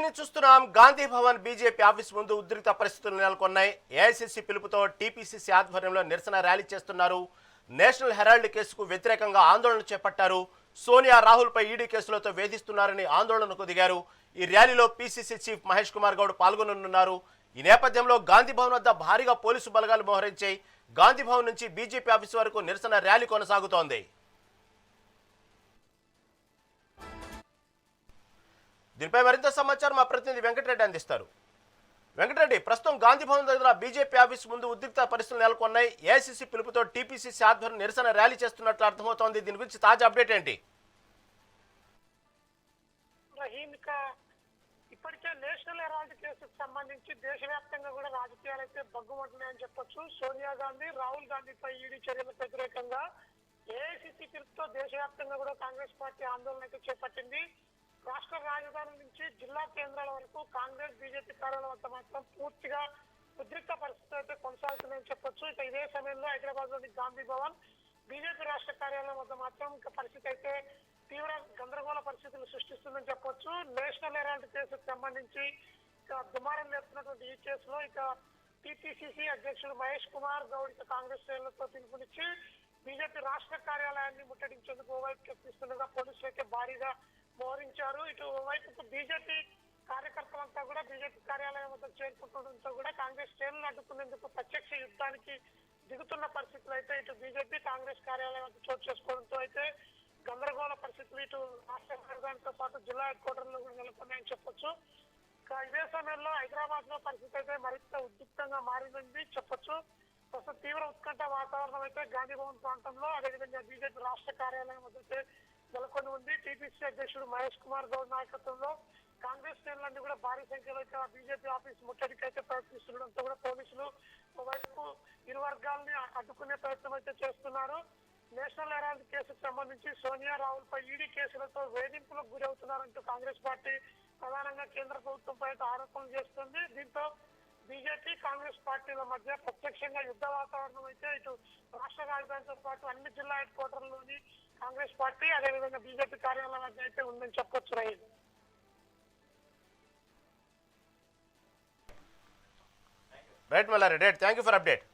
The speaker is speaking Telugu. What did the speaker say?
స్క్రీన్ చూస్తున్నాం. గాంధీ భవన్ బీజేపీ ఆఫీస్ ముందు ఉద్రిక్త పరిస్థితులు నెలకొన్నాయి. ఏఐసీసీ పిలుపుతో టీపీసీసీ ఆధ్వర్యంలో నిరసన ర్యాలీ చేస్తున్నారు. నేషనల్ హెరాల్డ్ కేసుకు వ్యతిరేకంగా ఆందోళన చేపట్టారు. సోనియా రాహుల్పై ఈడీ కేసులతో వేధిస్తున్నారని ఆందోళనకు దిగారు. ఈ ర్యాలీలో పీసీసీ చీఫ్ మహేష్ కుమార్ గౌడ్ పాల్గొననున్నారు. ఈ నేపథ్యంలో గాంధీ భవన్ వద్ద భారీగా పోలీసు బలగాలు మోహరించాయి. గాంధీ భవన్ నుంచి బీజేపీ ఆఫీసు వరకు నిరసన ర్యాలీ కొనసాగుతోంది. దీనిపై మరింత సమాచారం మా ప్రతినిధి వెంకటరెడ్డి అందిస్తారు. వెంకటరెడ్డి, ప్రస్తుతం గాంధీ భవన్ దగ్గర బీజేపీ ఆఫీస్ ముందు ఉద్రిక్త పరిస్థితులు నెలకొన్నాయి. ఏఐసీసీ పిలుపుతో టీపీసీసీ ఆధ్వర్యం నిరసన ర్యాలీ చేస్తున్నట్లు అర్థమవుతోంది. దీని గురించి తాజా అప్డేట్ ఏంటి? ఇప్పటికే నేషనల్ హెరాల్డ్ కేసుకు సంబంధించి దేశవ్యాప్తంగా కూడా రాజకీయాలు అయితే బగ్గుమంటున్నాయని చెప్పొచ్చు. సోనియా గాంధీ, రాహుల్ గాంధీపై ఈడీ చర్యలకు వ్యతిరేకంగా ఏఐసీసీ పిలుపుతో దేశవ్యాప్తంగా కూడా కాంగ్రెస్ పార్టీ ఆందోళన అయితే చేపట్టింది. రాష్ట్ర రాజధాని నుంచి జిల్లా కేంద్రాల వరకు కాంగ్రెస్ బీజేపీ కార్యాలయం వద్ద మాత్రం పూర్తిగా ఉద్రిక్త పరిస్థితులు అయితే కొనసాగుతున్నాయని చెప్పొచ్చు. ఇక ఇదే సమయంలో హైదరాబాద్ లోని గాంధీ భవన్ బీజేపీ రాష్ట్ర కార్యాలయం వద్ద మాత్రం ఇంకా పరిస్థితి అయితే తీవ్ర గందరగోళ పరిస్థితులు సృష్టిస్తుందని చెప్పొచ్చు. నేషనల్ హెరాల్డ్ కేసుకు సంబంధించి ఇక దుమారం లేపుతున్నటువంటి ఈ కేసులో ఇక టీపీసీసీ అధ్యక్షుడు మహేష్ కుమార్ గౌడ్ ఇక కాంగ్రెస్ శ్రేణులతో పిలుపునిచ్చి బీజేపీ రాష్ట్ర కార్యాలయాన్ని ముట్టడించేందుకు ఓవైపు యత్నిస్తుండగా పోలీసులు అయితే భారీగా మోహరించారు. ఇటు ఓవైపు బీజేపీ కార్యకర్తలంతా కూడా బీజేపీ కార్యాలయం వద్ద చేరుకుంటుండటంతో కూడా కాంగ్రెస్ శ్రేణులను అడ్డుకునేందుకు ప్రత్యక్ష యుద్ధానికి దిగుతున్న పరిస్థితులు అయితే ఇటు బీజేపీ కాంగ్రెస్ కార్యాలయం వద్ద చోటు చేసుకోవడంతో అయితే గందరగోళ పరిస్థితులు ఇటు రాష్ట్ర రాజధానితో పాటు జిల్లా హెడ్ క్వార్టర్లో కూడా నెలకొన్నాయని చెప్పొచ్చు. ఇదే సమయంలో హైదరాబాద్ లో పరిస్థితి అయితే మరింత ఉద్రిక్తంగా మారిందని చెప్పొచ్చు. ప్రస్తుతం తీవ్ర ఉత్కంఠ వాతావరణం అయితే గాంధీ భవన్ ప్రాంతంలో, అదేవిధంగా బీజేపీ రాష్ట్ర కార్యాలయం వద్ద నెలకొని ఉంది. టీపీసీ అధ్యక్షుడు మహేష్ కుమార్ గౌడ్ నాయకత్వంలో కాంగ్రెస్ శ్రేణులన్నీ కూడా భారీ సంఖ్యలో బీజేపీ ఆఫీస్ ముట్టడికి అయితే ప్రయత్నిస్తుండడంతో కూడా పోలీసులు ఒకవైపు ఇరు వర్గాలని అడ్డుకునే ప్రయత్నం అయితే చేస్తున్నారు. నేషనల్ హెరాల్డ్ కేసుకు సంబంధించి సోనియా రాహుల్ పై ఈడీ కేసులతో వేధింపులకు గురవుతున్నారంటూ కాంగ్రెస్ పార్టీ ప్రధానంగా కేంద్ర ప్రభుత్వంపై ఆరోపణలు చేస్తుంది. దీంతో బీజేపీ కాంగ్రెస్ పార్టీల మధ్య ప్రత్యక్షంగా యుద్ధ వాతావరణం అయితే ఇటు రాష్ట్ర రాజధానితో పాటు అన్ని జిల్లా హెడ్ క్వార్టర్లోని కాంగ్రెస్ పార్టీ అదేవిధంగా బీజేపీ కార్యాలయం మధ్య అయితే ఉందని చెప్పొచ్చు. Right Mallareddy, thank you for update.